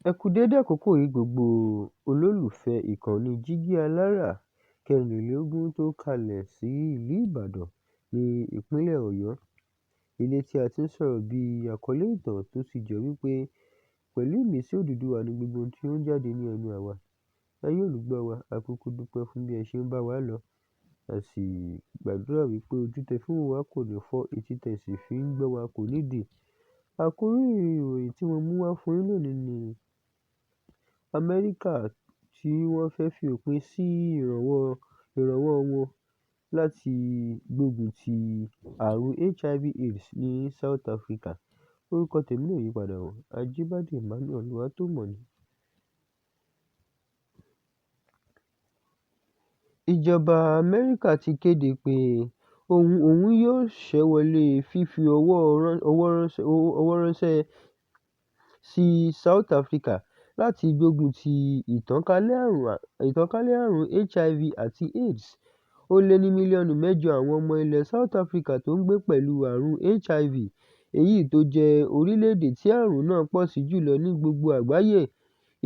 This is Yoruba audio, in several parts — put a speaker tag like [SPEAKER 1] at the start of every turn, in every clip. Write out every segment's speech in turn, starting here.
[SPEAKER 1] Ẹ kú dédé àkókò yìí gbogbo olólùfẹ́ ìkànnì Jígí Alárà kẹrìnlélógún tó kalẹ̀ sí ìlú Ìbàdàn ní ìpínlẹ̀ Ọ̀yọ́. Ilé tí a ti ń sọ̀rọ̀ bí àkọlé ìtàn tó sì jẹ́ wípé pẹ̀lú ìmísí Odùduwà ni gbogbo ohun tí ó ń jáde ní ẹnu àwa. Ẹ̀yin olùgbọ́ wa, a kúkú dúpẹ́ fún bí ẹ ṣe ń bá wa lọ. A sì gbàdúrà wípé ojú tẹ fi ń wò wá kò ní fọ́, etí tẹ sì fi ń gbọ́ wa kò ní dì. Àkórí ìròyìn tí mo mú wá fún yín lónìí ni Amẹ́ríkà tí wọ́n fẹ́ fi òpin sí ìrànwọ́ wọn láti gbógun ti àrùn HIV/AIDS ní South Africa. Orúkọ tèmi ò yípadà o, Ajíbádé Emmanuel Olúwatómọ̀ ni. Ìjọba Amẹ́ríkà ti kéde pé òun yóò ṣẹ́wọ́lé fífi owó ránṣẹ́ sí South Africa láti gbógun ti ìtànkálẹ̀ àrùn HIV àti AIDS. Ó lé ní mílíọ̀nù 8 àwọn ọmọ ilẹ̀ South Africa tó ń gbé pẹ̀lú àrùn HIV, èyí tó jẹ́ orílẹ̀-èdè tí àrùn náà pọ̀ sí jùlọ ní gbogbo àgbáyé.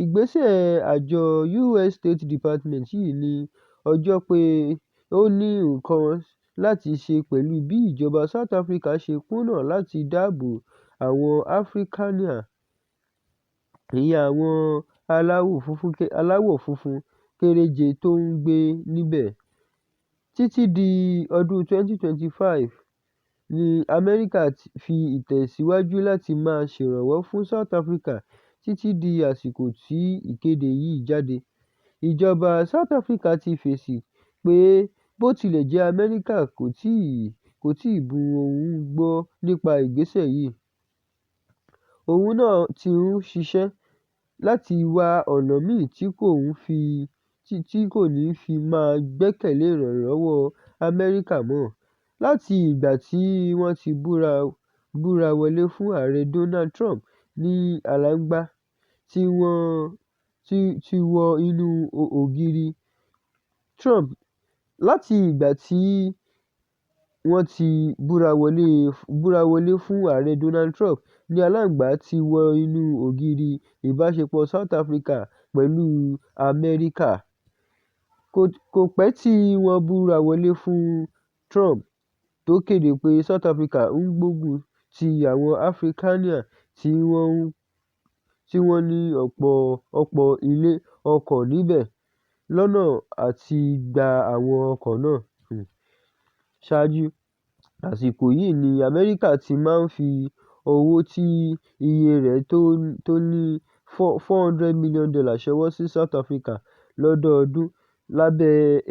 [SPEAKER 1] Ìgbésẹ̀ àjọ US State Department yìí ní ọjọ́ pé ó ní nǹkan láti ṣe pẹ̀lú bí ìjọba South Africa ṣe kùnà láti dáàbò àwọn Afrikaner, ìyẹn àwọn aláwọ̀ funfun kéréje tó ń gbé níbẹ̀. Títí di ọdún 2025 ni Amẹ́ríkà fi ìtẹ̀síwájú láti máa ṣèrànwọ́ fún South Africa títí di àsìkò tí ìkéde yìí jáde. Ìjọba South Africa ti fèsì pé bó tilẹ̀ jẹ́ Amẹ́ríkà kò tíì bu òun gbọ́ nípa ìgbésẹ̀ yìí, òun náà ti ń ṣiṣẹ́ láti wá ọ̀nà míì tí kò ní fi máa gbẹ́kẹ̀lé ìrànlọ́wọ́ Amẹ́ríkà mọ́. Láti ìgbà tí wọ́n ti búra wọlé fún Ààrẹ Donald Trump ní aláǹgbá tí wọ inú ògiri. Láti ìgbà tí wọ́n ti búra wọlé fún Ààrẹ Donald Trump ní aláǹgbá ti wọ inú ògiri ìbáṣepọ̀ South Africa pẹ̀lú Amẹ́ríkà. Kò pẹ́ tí wọ́n búra wọlé fún Trump tó kéde pé South Africa ń gbógun ti àwọn Afrikaner tí wọ́n ní ọ̀pọ̀ ilé ọkọ̀ níbẹ̀ lọ́nà àti gba àwọn ọkọ̀ náà. Ṣáájú àsìkò yìí ni Amẹ́ríkà ti máa ń fi owó tí iye rẹ̀ tó ní $400 million ṣọwọ́ sí South Africa lọ́dọọdún lábẹ́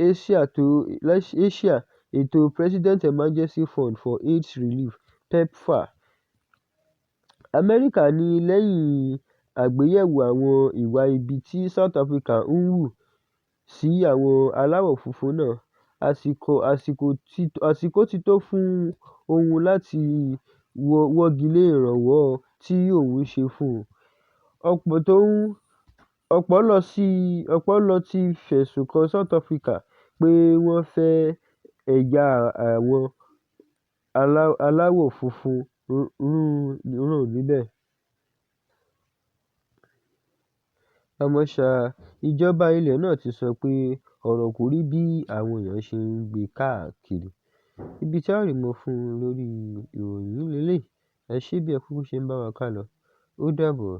[SPEAKER 1] Asia ètò President Emergency Fund for AIDS Relief (PEPFAR). Amẹ́ríkà ní lẹ́yìn àgbéyẹ̀wò àwọn ìwà ibi tí South Africa ń hù sí àwọn aláwọ̀ funfun náà, àsìkò ti tó fún òun láti wọ́gilé ìrànwọ́ tí òun ṣe fún un. Ọ̀pọ̀ ló ti fẹ̀sùn kan South Africa pé wọ́n fẹ́ ẹ̀yà àwọn aláwọ̀ funfun run níbẹ̀. Àmọ́ ṣá, ìjọba ilẹ̀ náà ti sọ pé ọ̀rọ̀ kò rí bí àwọn èèyàn ṣe ń gbé káàkiri. Ibi tí a rí mọ́ fún lórí ìròyìn yìí leléyìí. Ẹ ṣé bí ẹ kúkú ṣe ń bá wa kálọ. Ó dàbọ̀.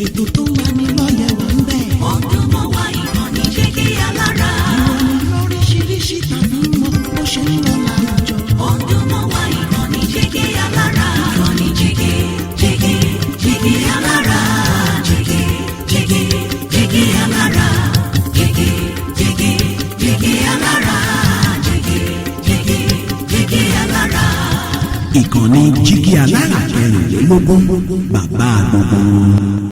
[SPEAKER 2] Ètò tó wà ní lọ́yẹ̀ wà ń bẹ̀. Ọdún mọ́ wá ìkànnì Jígí Alárà. Ìròyìn lóríṣiríṣi tàbí mọ́ bó ṣe ń lọ láwùjọ. Ọdún mọ́ wá ìkànnì Jígí Alárà. Ìkànnì Jígí Alárà. Jígí Alárà. Jígí Alárà. Jígí Alárà. Ìkànnì Jígí Alárà kẹrìnlélógún, bàbá gbogbo.